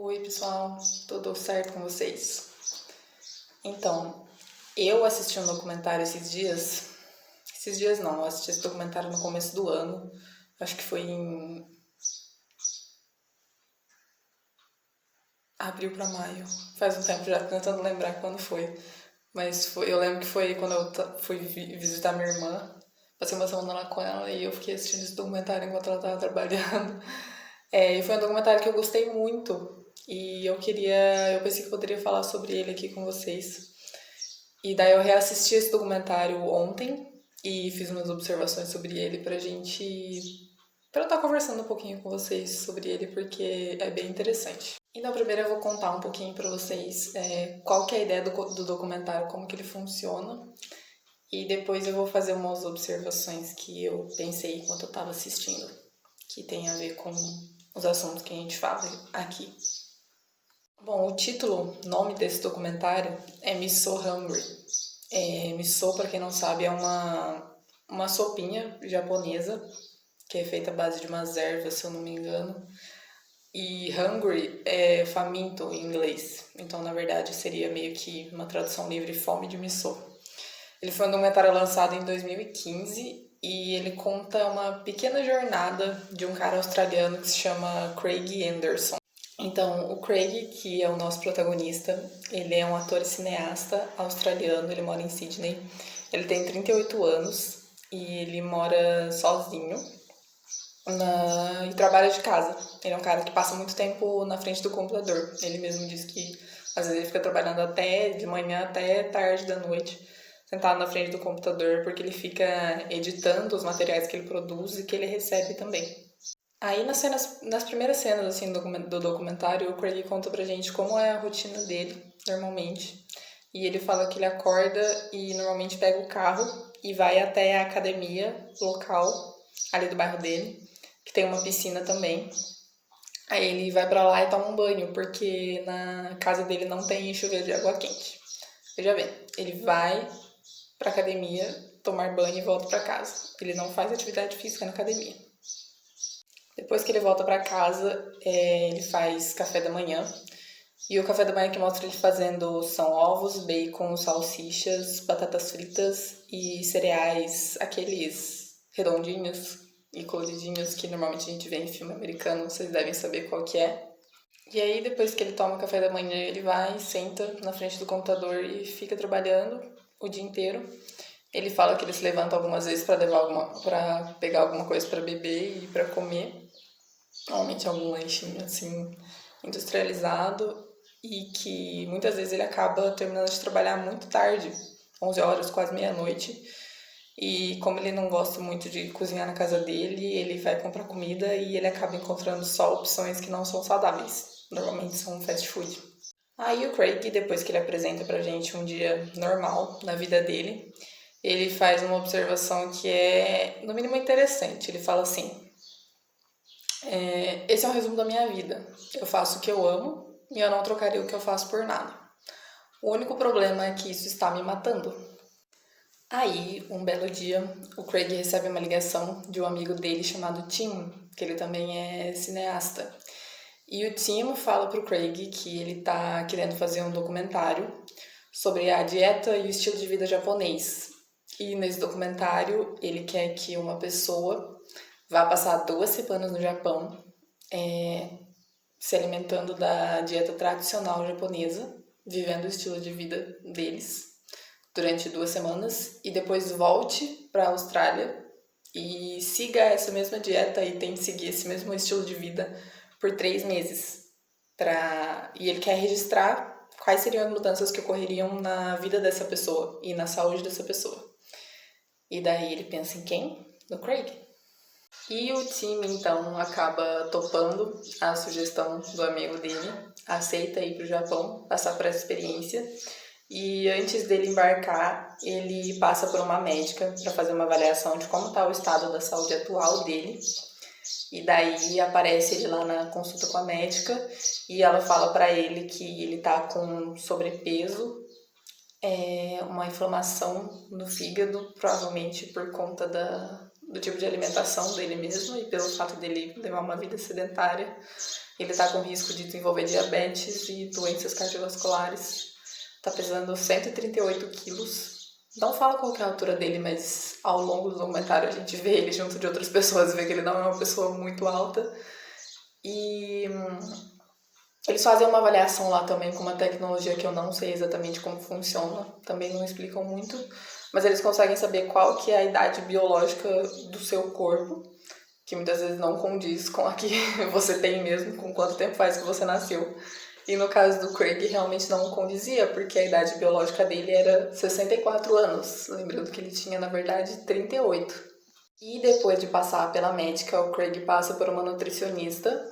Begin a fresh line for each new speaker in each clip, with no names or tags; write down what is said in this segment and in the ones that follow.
Oi, pessoal, tudo certo com vocês? Então, eu assisti um documentário esses dias não, eu assisti esse documentário no começo do ano, acho que foi em abril para maio, faz um tempo já, tentando lembrar quando foi, eu lembro que foi quando eu fui visitar minha irmã, passei uma semana lá com ela e eu fiquei assistindo esse documentário enquanto ela estava trabalhando. E foi um documentário que eu gostei muito e eu pensei que eu poderia falar sobre ele aqui com vocês. E daí eu reassisti esse documentário ontem e fiz umas observações sobre ele pra eu estar conversando um pouquinho com vocês sobre ele, porque é bem interessante. Então, primeiro eu vou contar um pouquinho pra vocês qual que é a ideia do documentário, como que ele funciona, e depois eu vou fazer umas observações que eu pensei enquanto eu estava assistindo, que tem a ver com os assuntos que a gente fala aqui. Bom, nome desse documentário é Miso Hungry. Miso, para quem não sabe, é uma sopinha japonesa que é feita à base de umas ervas, se eu não me engano. E hungry é faminto em inglês. Então, na verdade, seria meio que uma tradução livre, fome de miso. Ele foi um documentário lançado em 2015 e ele conta uma pequena jornada de um cara australiano que se chama Craig Anderson. Então, o Craig, que é o nosso protagonista, ele é um ator e cineasta australiano, ele mora em Sydney. Ele tem 38 anos e ele mora sozinho e trabalha de casa. Ele é um cara que passa muito tempo na frente do computador. Ele mesmo diz que às vezes ele fica trabalhando até de manhã até tarde da noite, sentado na frente do computador, porque ele fica editando os materiais que ele produz e que ele recebe também. Aí nas primeiras cenas assim, do documentário, o Craig conta pra gente como é a rotina dele, normalmente. E ele fala que ele acorda e normalmente pega o carro e vai até a academia local, ali do bairro dele, que tem uma piscina também. Aí ele vai pra lá e toma um banho, porque na casa dele não tem chuveiro de água quente. Veja bem, ele vai pra academia tomar banho e volta pra casa. Ele não faz atividade física na academia. Depois que ele volta pra casa, ele faz café da manhã. E o café da manhã que mostra ele fazendo são ovos, bacon, salsichas, batatas fritas e cereais, aqueles redondinhos e coloridinhos que normalmente a gente vê em filme americano, vocês devem saber qual que é. E aí, depois que ele toma o café da manhã, ele vai, senta na frente do computador e fica trabalhando o dia inteiro. Ele fala que ele se levanta algumas vezes para pegar alguma coisa para beber e para comer. Normalmente algum lanchinho assim industrializado, e que muitas vezes ele acaba terminando de trabalhar muito tarde, 11 horas, quase meia-noite. E como ele não gosta muito de cozinhar na casa dele, ele vai comprar comida e ele acaba encontrando só opções que não são saudáveis. Normalmente são fast food. Aí o Craig, depois que ele apresenta pra gente um dia normal na vida dele, ele faz uma observação que é, no mínimo, interessante. Ele fala assim: esse é um resumo da minha vida. Eu faço o que eu amo e eu não trocaria o que eu faço por nada. O único problema é que isso está me matando. Aí, um belo dia, o Craig recebe uma ligação de um amigo dele chamado Tim, que ele também é cineasta. E o Tim fala pro Craig que ele tá querendo fazer um documentário sobre a dieta e o estilo de vida japonês. E nesse documentário, ele quer que uma pessoa vá passar 2 semanas no Japão, se alimentando da dieta tradicional japonesa, vivendo o estilo de vida deles durante 2 semanas, e depois volte para a Austrália e siga essa mesma dieta e tente seguir esse mesmo estilo de vida por 3 meses. E ele quer registrar quais seriam as mudanças que ocorreriam na vida dessa pessoa e na saúde dessa pessoa. E daí ele pensa em quem? No Craig. E o time, então, acaba topando a sugestão do amigo dele, aceita ir para o Japão, passar por essa experiência. E antes dele embarcar, ele passa por uma médica para fazer uma avaliação de como está o estado da saúde atual dele. E daí aparece ele lá na consulta com a médica e ela fala para ele que ele tá com sobrepeso, uma inflamação no fígado, provavelmente por conta do tipo de alimentação dele mesmo e pelo fato dele levar uma vida sedentária. Ele tá com risco de desenvolver diabetes e doenças cardiovasculares. Tá pesando 138 quilos. Não fala qual que é a altura dele, mas ao longo do documentário a gente vê ele junto de outras pessoas, vê que ele não é uma pessoa muito alta. E eles fazem uma avaliação lá também com uma tecnologia que eu não sei exatamente como funciona, também não explicam muito, mas eles conseguem saber qual que é a idade biológica do seu corpo, que muitas vezes não condiz com a que você tem mesmo, com quanto tempo faz que você nasceu. E no caso do Craig realmente não condizia, porque a idade biológica dele era 64 anos, lembrando que ele tinha na verdade 38. E depois de passar pela médica, o Craig passa por uma nutricionista,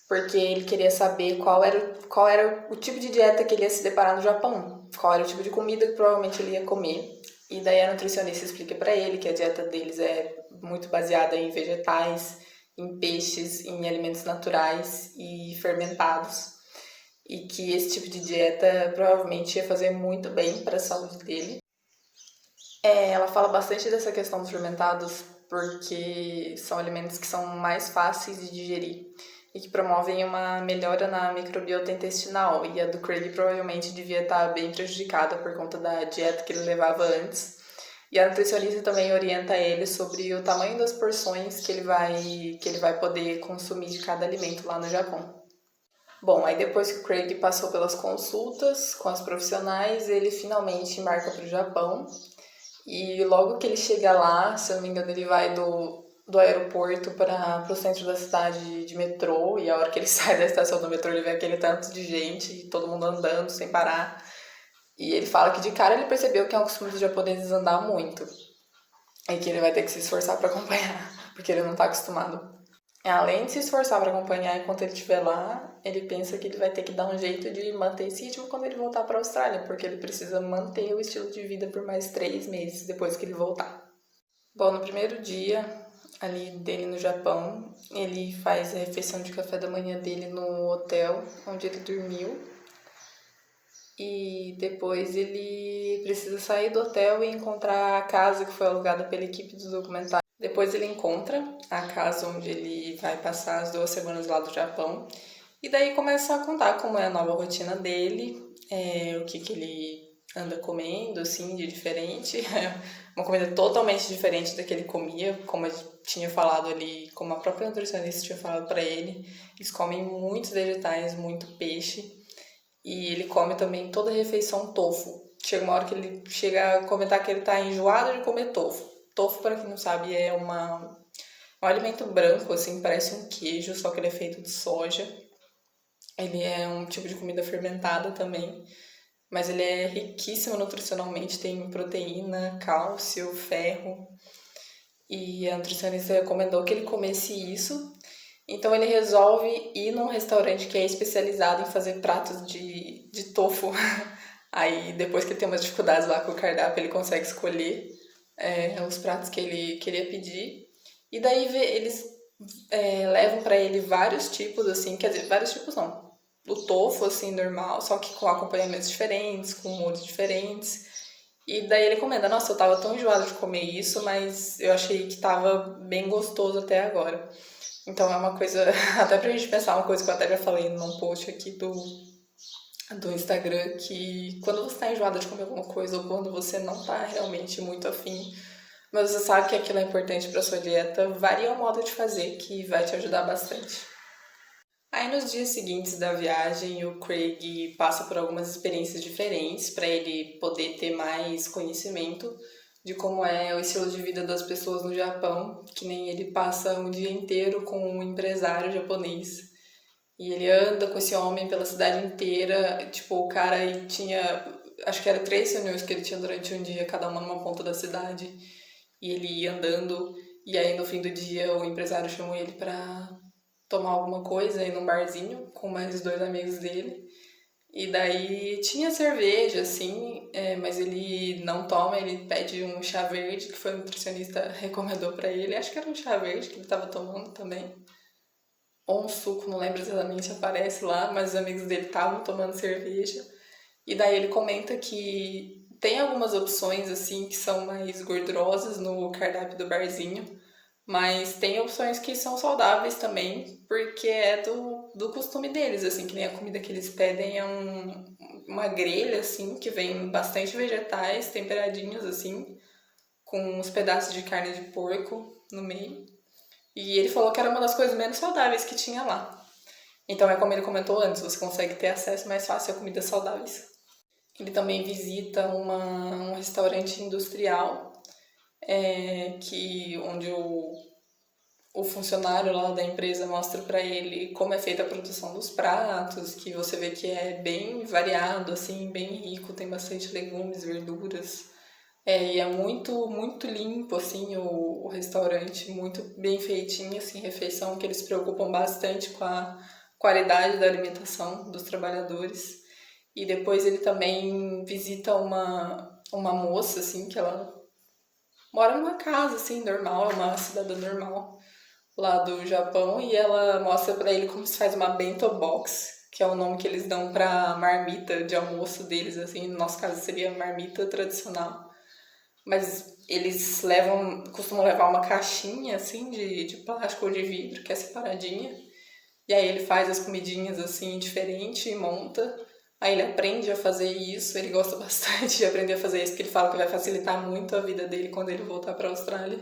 porque ele queria saber qual era o tipo de dieta que ele ia se deparar no Japão, qual era o tipo de comida que provavelmente ele ia comer. E daí a nutricionista explica para ele que a dieta deles é muito baseada em vegetais, em peixes, em alimentos naturais e fermentados. E que esse tipo de dieta provavelmente ia fazer muito bem para a saúde dele. Ela fala bastante dessa questão dos fermentados porque são alimentos que são mais fáceis de digerir e que promovem uma melhora na microbiota intestinal, e a do Craig provavelmente devia estar bem prejudicada por conta da dieta que ele levava antes. E a nutricionista também orienta ele sobre o tamanho das porções que ele vai poder consumir de cada alimento lá no Japão. Bom, aí depois que o Craig passou pelas consultas com as profissionais, ele finalmente embarca para o Japão. E logo que ele chega lá, se eu não me engano, ele vai do aeroporto para o centro da cidade de metrô. E a hora que ele sai da estação do metrô, ele vê aquele tanto de gente, todo mundo andando sem parar. E ele fala que de cara ele percebeu que é um costume dos japoneses andar muito. E que ele vai ter que se esforçar para acompanhar, porque ele não está acostumado. Além de se esforçar para acompanhar enquanto ele estiver lá, ele pensa que ele vai ter que dar um jeito de manter esse ritmo quando ele voltar para a Austrália, porque ele precisa manter o estilo de vida por mais 3 meses depois que ele voltar. Bom, no primeiro dia ali dele no Japão, ele faz a refeição de café da manhã dele no hotel onde ele dormiu. E depois ele precisa sair do hotel e encontrar a casa que foi alugada pela equipe do documentário. Depois ele encontra a casa onde ele vai passar as 2 semanas lá do Japão. E daí começa a contar como é a nova rotina dele, o que ele anda comendo, assim, de diferente. Uma comida totalmente diferente da que ele comia, como eu tinha falado ali, como a própria nutricionista tinha falado para ele. Eles comem muitos vegetais, muito peixe. E ele come também toda a refeição tofu. Chega uma hora que ele chega a comentar que ele tá enjoado de comer tofu. Tofu, para quem não sabe, é um alimento branco, assim, parece um queijo, só que ele é feito de soja. Ele é um tipo de comida fermentada também, mas ele é riquíssimo nutricionalmente, tem proteína, cálcio, ferro. E a nutricionista recomendou que ele comesse isso. Então ele resolve ir num restaurante que é especializado em fazer pratos de tofu. Aí depois que ele tem umas dificuldades lá com o cardápio, ele consegue escolher os pratos que ele queria pedir. E daí eles levam pra ele vários tipos, assim, quer dizer, vários tipos não. O tofu, assim, normal, só que com acompanhamentos diferentes, com molhos diferentes. E daí ele comenta, nossa, eu tava tão enjoada de comer isso, mas eu achei que tava bem gostoso até agora. Então é uma coisa, até pra gente pensar, uma coisa que eu até já falei num post aqui do Instagram, que quando você tá enjoada de comer alguma coisa ou quando você não tá realmente muito afim, mas você sabe que aquilo é importante pra sua dieta, varia o modo de fazer que vai te ajudar bastante. Aí nos dias seguintes da viagem, o Craig passa por algumas experiências diferentes para ele poder ter mais conhecimento de como é o estilo de vida das pessoas no Japão, que nem ele passa um dia inteiro com um empresário japonês. E ele anda com esse homem pela cidade inteira, tipo, o cara aí tinha, acho que era 3 reuniões que ele tinha durante um dia, cada uma numa ponta da cidade, e ele ia andando, e aí no fim do dia o empresário chamou ele pra tomar alguma coisa aí num barzinho com mais 2 amigos dele. E daí tinha cerveja, assim, mas ele não toma, ele pede um chá verde, que foi o nutricionista recomendou pra ele. Acho que era um chá verde que ele tava tomando também. Ou um suco, não lembro exatamente, aparece lá, mas os amigos dele estavam tomando cerveja. E daí ele comenta que tem algumas opções, assim, que são mais gordurosas no cardápio do barzinho, mas tem opções que são saudáveis também, porque é do costume deles, assim, que nem a comida que eles pedem é uma grelha, assim, que vem bastante vegetais temperadinhos, assim, com uns pedaços de carne de porco no meio. E ele falou que era uma das coisas menos saudáveis que tinha lá. Então é como ele comentou antes, você consegue ter acesso mais fácil a comidas saudáveis. Ele também visita um restaurante industrial, onde o funcionário lá da empresa mostra para ele como é feita a produção dos pratos, que você vê que é bem variado, assim, bem rico, tem bastante legumes, verduras. E é muito, muito limpo, assim, o restaurante, muito bem feitinho, assim, refeição, que eles se preocupam bastante com a qualidade da alimentação dos trabalhadores. E depois ele também visita uma moça, assim, que ela mora numa casa, assim, normal, uma cidadã normal lá do Japão, e ela mostra pra ele como se faz uma bento box, que é o nome que eles dão pra marmita de almoço deles, assim, no nosso caso seria marmita tradicional. Mas eles costumam levar uma caixinha, assim, de plástico ou de vidro, que é separadinha. E aí ele faz as comidinhas, assim, diferente e monta. Aí ele aprende a fazer isso, ele gosta bastante de aprender a fazer isso, porque ele fala que vai facilitar muito a vida dele quando ele voltar para a Austrália,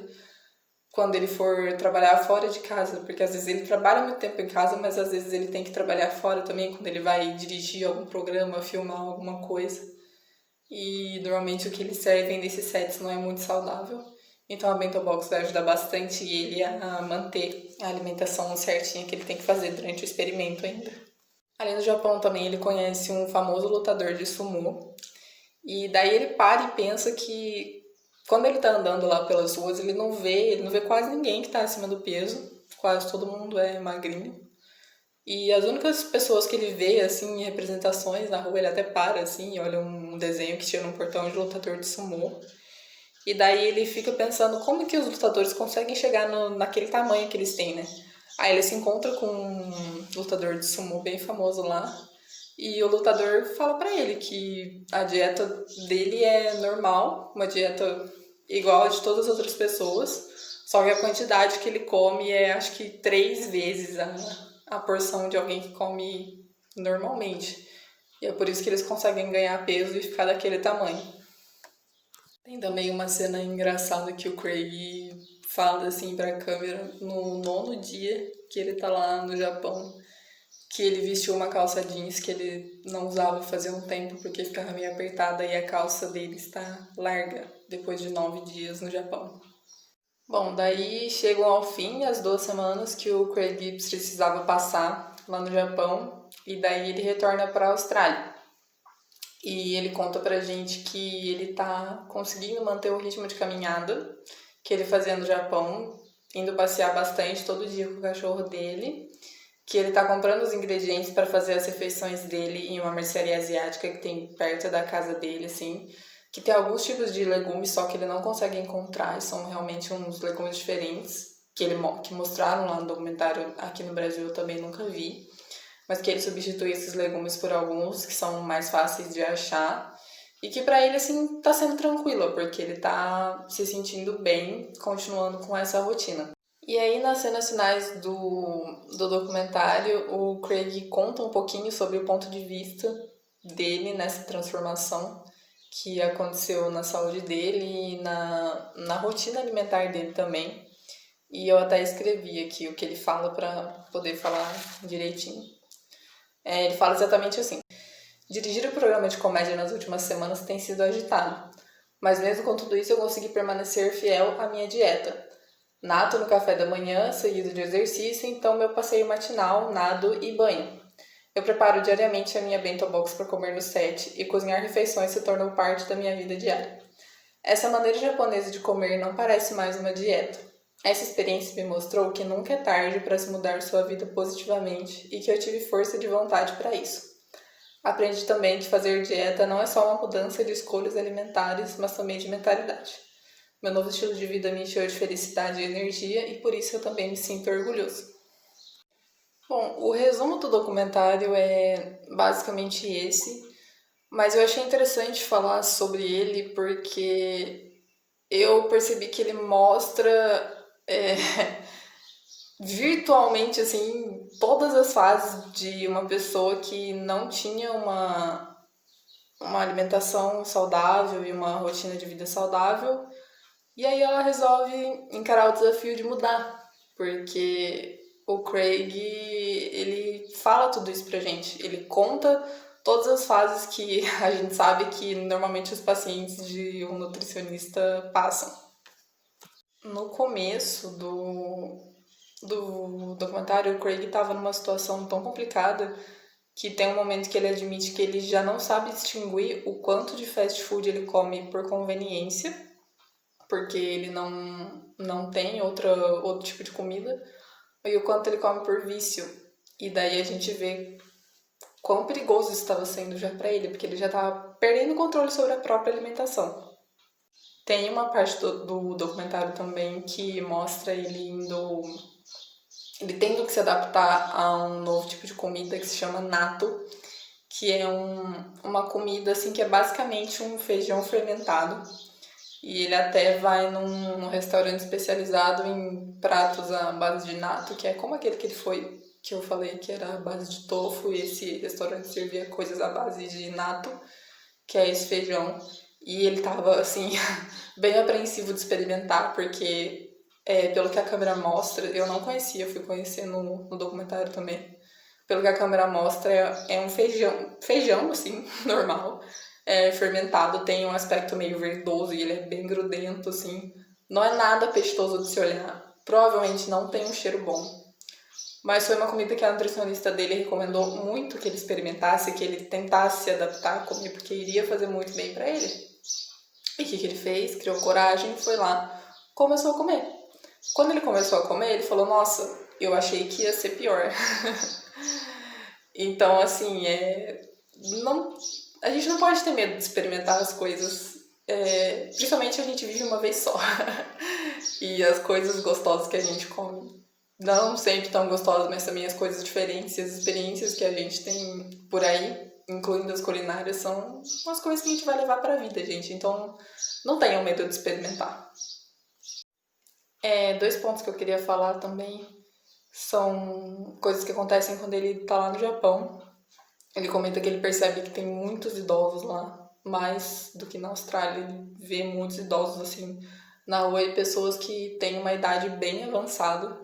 quando ele for trabalhar fora de casa, porque às vezes ele trabalha muito tempo em casa, mas às vezes ele tem que trabalhar fora também, quando ele vai dirigir algum programa, filmar alguma coisa. E normalmente o que eles servem nesses sets não é muito saudável. Então a Bento Box vai ajudar bastante ele a manter a alimentação certinha que ele tem que fazer durante o experimento ainda. Além do Japão também ele conhece um famoso lutador de sumô. E daí ele para e pensa que quando ele tá andando lá pelas ruas, ele não vê quase ninguém que tá acima do peso. Quase todo mundo é magrinho. E as únicas pessoas que ele vê, assim, em representações na rua, ele até para, assim, e olha um desenho que tinha num portão de lutador de sumô. E daí ele fica pensando como que os lutadores conseguem chegar naquele tamanho que eles têm, né? Aí ele se encontra com um lutador de sumô bem famoso lá. E o lutador fala pra ele que a dieta dele é normal, uma dieta igual a de todas as outras pessoas, só que a quantidade que ele come é acho que 3 vezes a porção de alguém que come normalmente. E é por isso que eles conseguem ganhar peso e ficar daquele tamanho. Tem também uma cena engraçada que o Craig fala assim pra câmera no 9º dia que ele tá lá no Japão, que ele vestiu uma calça jeans que ele não usava fazia um tempo porque ficava meio apertada e a calça dele está larga depois de 9 dias no Japão. Bom, daí chegam ao fim as 2 semanas que o Craig Gibbs precisava passar lá no Japão e daí ele retorna para a Austrália. E ele conta pra gente que ele tá conseguindo manter o ritmo de caminhada que ele fazia no Japão, indo passear bastante todo dia com o cachorro dele, que ele tá comprando os ingredientes para fazer as refeições dele em uma mercearia asiática que tem perto da casa dele, assim, que tem alguns tipos de legumes, só que ele não consegue encontrar, são realmente uns legumes diferentes, que mostraram lá no documentário aqui no Brasil, eu também nunca vi, mas que ele substitui esses legumes por alguns que são mais fáceis de achar, e que pra ele, assim, tá sendo tranquilo, porque ele tá se sentindo bem, continuando com essa rotina. E aí, nas cenas finais do documentário, o Craig conta um pouquinho sobre o ponto de vista dele nessa transformação que aconteceu na saúde dele e na rotina alimentar dele também. E eu até escrevi aqui o que ele fala para poder falar direitinho. Ele fala exatamente assim: dirigir o programa de comédia nas últimas semanas tem sido agitado, mas mesmo com tudo isso eu consegui permanecer fiel à minha dieta. Nato no café da manhã, seguido de exercício, então meu passeio matinal, nado e banho. Eu preparo diariamente a minha bento box para comer no set e cozinhar refeições se tornou parte da minha vida diária. Essa maneira japonesa de comer não parece mais uma dieta. Essa experiência me mostrou que nunca é tarde para se mudar sua vida positivamente e que eu tive força de vontade para isso. Aprendi também que fazer dieta não é só uma mudança de escolhas alimentares, mas também de mentalidade. Meu novo estilo de vida me encheu de felicidade e energia e por isso eu também me sinto orgulhoso. Bom, o resumo do documentário é basicamente esse, mas eu achei interessante falar sobre ele porque eu percebi que ele mostra virtualmente, assim, todas as fases de uma pessoa que não tinha uma alimentação saudável e uma rotina de vida saudável. E aí ela resolve encarar o desafio de mudar, porque o Craig, ele fala tudo isso pra gente. Ele conta todas as fases que a gente sabe que normalmente os pacientes de um nutricionista passam. No começo do documentário, o Craig estava numa situação tão complicada que tem um momento que ele admite que ele já não sabe distinguir o quanto de fast food ele come por conveniência, porque ele não tem outro tipo de comida, e o quanto ele come por vício. E daí a gente vê quão perigoso isso estava sendo já para ele, porque ele já estava perdendo o controle sobre a própria alimentação. Tem uma parte do documentário também que mostra ele tendo que se adaptar a um novo tipo de comida que se chama natto, que é uma comida assim que é basicamente um feijão fermentado. E ele até vai num restaurante especializado em pratos à base de natto, que é como aquele que ele foi, que eu falei que era a base de tofu, e esse restaurante servia coisas à base de natto, que é esse feijão. E ele tava, assim, bem apreensivo de experimentar, porque pelo que a câmera mostra, eu não conhecia, fui conhecer no documentário também. Pelo que a câmera mostra, é um feijão assim, normal, fermentado, tem um aspecto meio verdoso e ele é bem grudento, assim. Não é nada apetitoso de se olhar. Provavelmente não tem um cheiro bom. Mas foi uma comida que a nutricionista dele recomendou muito que ele experimentasse, que ele tentasse se adaptar a comer, porque iria fazer muito bem pra ele. E o que ele fez? Criou coragem, foi lá, começou a comer. Quando ele começou a comer, ele falou, nossa, eu achei que ia ser pior. Então, assim, não, a gente não pode ter medo de experimentar as coisas. Principalmente a gente vive uma vez só. E as coisas gostosas que a gente come, não sempre tão gostosas, mas também as coisas diferentes, as experiências que a gente tem por aí, incluindo as culinárias, são as coisas que a gente vai levar pra vida, gente. Então, não tenham medo de experimentar. Dois pontos que eu queria falar também são coisas que acontecem quando ele tá lá no Japão. Ele comenta que ele percebe que tem muitos idosos lá, mais do que na Austrália. Ele vê muitos idosos assim na rua e pessoas que têm uma idade bem avançada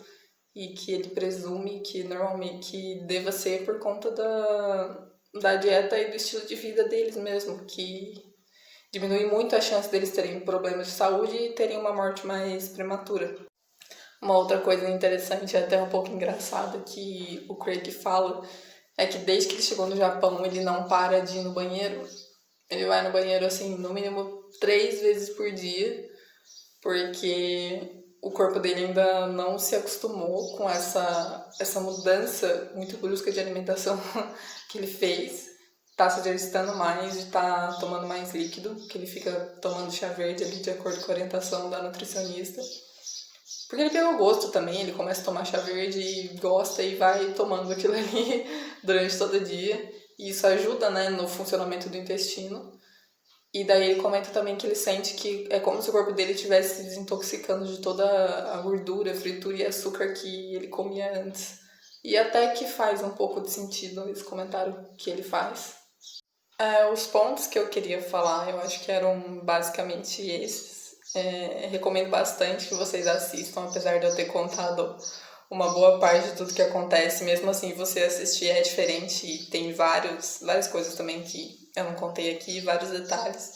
e que ele presume que normalmente que deva ser por conta da dieta e do estilo de vida deles mesmo, que diminui muito a chance deles terem problemas de saúde e terem uma morte mais prematura. Uma outra coisa interessante, até um pouco engraçada, que o Craig fala, é que desde que ele chegou no Japão, ele não para de ir no banheiro. Ele vai no banheiro, assim, no mínimo 3 vezes por dia, porque o corpo dele ainda não se acostumou com essa mudança muito brusca de alimentação que ele fez. Tá se exercitando mais e tá tomando mais líquido, que ele fica tomando chá verde ali de acordo com a orientação da nutricionista. Porque ele pegou gosto também, ele começa a tomar chá verde e gosta e vai tomando aquilo ali durante todo o dia. E isso ajuda, né, no funcionamento do intestino. E daí ele comenta também que ele sente que é como se o corpo dele estivesse se desintoxicando de toda a gordura, fritura e açúcar que ele comia antes. E até que faz um pouco de sentido esse comentário que ele faz. Os pontos que eu queria falar, eu acho que eram basicamente esses. Recomendo bastante que vocês assistam, apesar de eu ter contado uma boa parte de tudo que acontece. Mesmo assim, você assistir é diferente e tem várias coisas também que eu não contei aqui, vários detalhes.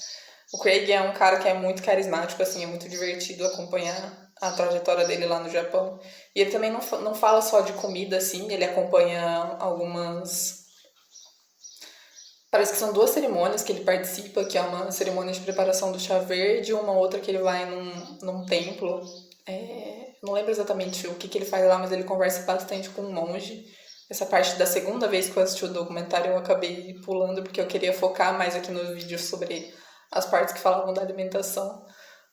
O Craig é um cara que é muito carismático, assim, é muito divertido acompanhar a trajetória dele lá no Japão. E ele também não fala só de comida, assim, ele acompanha algumas. Parece que são 2 cerimônias que ele participa, que é uma cerimônia de preparação do chá verde e uma outra que ele vai num templo. Não lembro exatamente o que ele faz lá, mas ele conversa bastante com um monge. Essa parte da segunda vez que eu assisti o documentário eu acabei pulando porque eu queria focar mais aqui no vídeo sobre as partes que falavam da alimentação.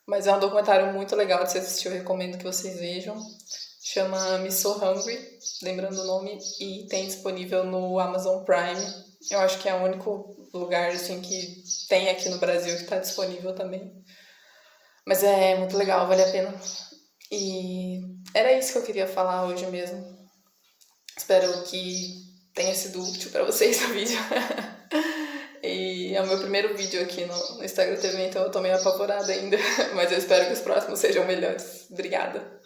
Mas é um documentário muito legal de se assistir, eu recomendo que vocês vejam. Chama Me So Hungry, lembrando o nome, e tem disponível no Amazon Prime. Eu acho que é o único lugar assim que tem aqui no Brasil que está disponível também. Mas é muito legal, vale a pena. E era isso que eu queria falar hoje mesmo. Espero que tenha sido útil pra vocês o vídeo. E é o meu primeiro vídeo aqui no Instagram TV, então eu tô meio apavorada ainda. Mas eu espero que os próximos sejam melhores. Obrigada.